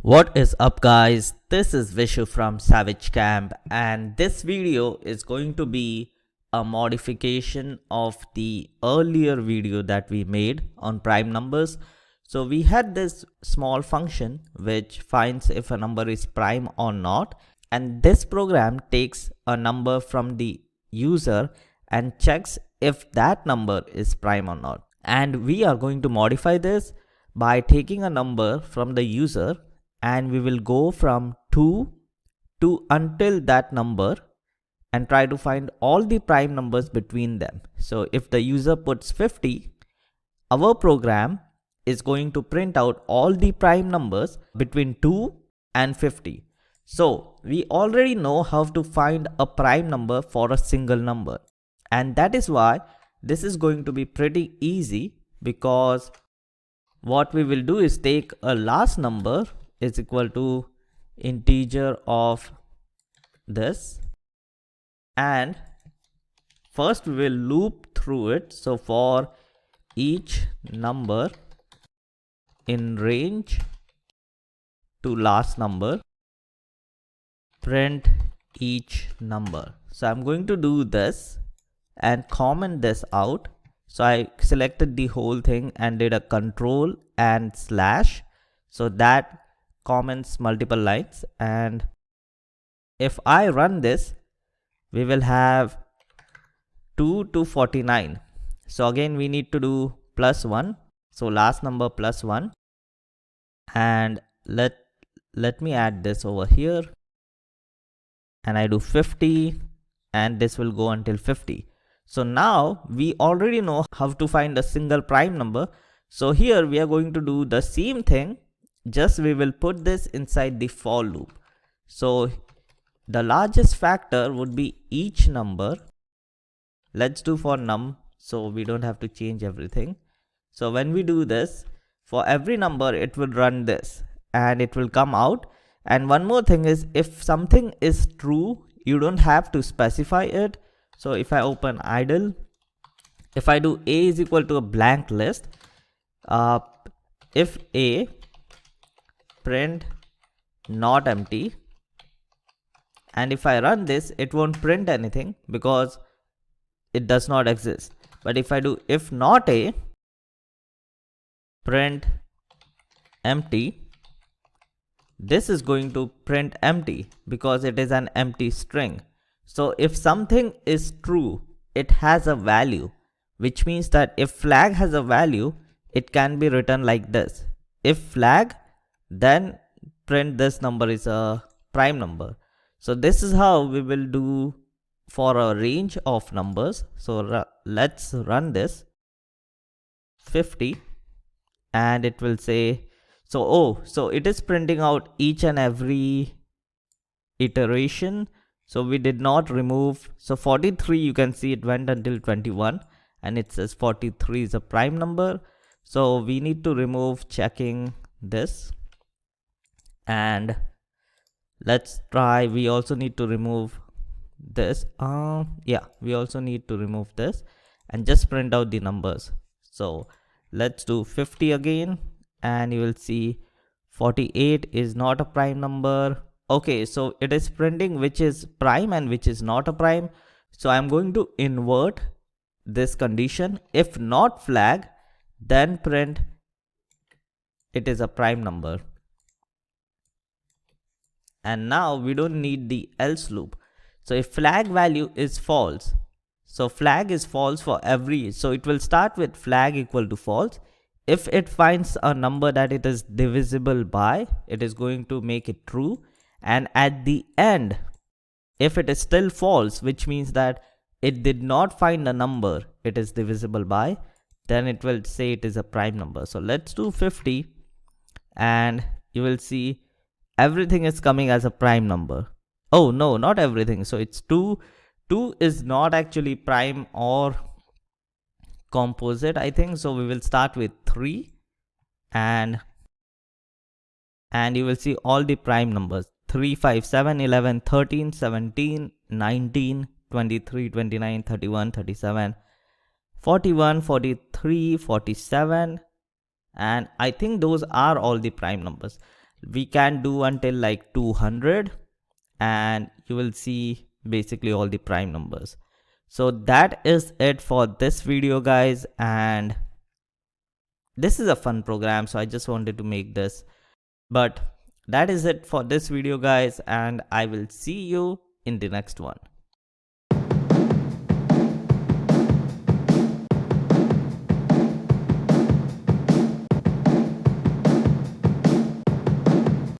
What is up guys, this is Vishu from SavageCamp and this video is going to be a modification of the earlier video that we made on prime numbers. So we had this small function which finds if a number is prime or not, and this program takes a number from the user and checks if that number is prime or not. And we are going to modify this by taking a number from the user, and we will go from 2 to until that number and try to find all the prime numbers between them. So if the user puts 50, our program is going to print out all the prime numbers between 2 and 50. So we already know how to find a prime number for a single number, and that is why this is going to be pretty easy, because what we will do is take a last number is equal to integer of this, and first we will loop through it. So for each number in range to last number, print each number. So I'm going to do this and comment this out. So I selected the whole thing and did a control and slash, so that comments multiple lines. And if I run this, we will have 2 to 49. So again we need to do plus 1, so last number plus 1, and let me add this over here, and I do 50, and this will go until 50. So now we already know how to find a single prime number. So here we are going to do the same thing, just we will put this inside the for loop. So the largest factor would be each number. Let's do for num, so we don't have to change everything. So when we do this, for every number it will run this and it will come out. And one more thing is, if something is true, you don't have to specify it. So if I open idle, if I do a is equal to a blank list, if a, print not empty, and if I run this, it won't print anything because it does not exist. But if I do if not a, print empty, this is going to print empty because it is an empty string. So if something is true, it has a value, which means that if flag has a value, it can be written like this: if flag, then print this number is a prime number. So this is how we will do for a range of numbers. So let's run this 50, and it will say, so it is printing out each and every iteration. So we did not remove, so 43, you can see it went until 21 and it says 43 is a prime number. So we need to remove checking this, and let's try, we also need to remove this. We also need to remove this and just print out the numbers. So let's do 50 again, and you will see 48 is not a prime number. Okay, so it is printing which is prime and which is not a prime. So I'm going to invert this condition. If not flag, then print it is a prime number. And now we don't need the else loop. So if flag value is false, so flag is false for every, so it will start with flag equal to false. If it finds a number that it is divisible by, it is going to make it true. And at the end, if it is still false, which means that it did not find a number it is divisible by, then it will say it is a prime number. So let's do 50, and you will see everything is coming as a prime number. Oh no, not everything. So it's 2. 2 is not actually prime or composite, I think. So we will start with 3, and you will see all the prime numbers: 3, 5, 7, 11, 13, 17, 19, 23, 29, 31, 37, 41, 43, 47, and I think those are all the prime numbers. We can do until like 200, and you will see basically all the prime numbers. So that is it for this video, guys, and this is a fun program, so I just wanted to make this. But that is it for this video, guys, and I will see you in the next one.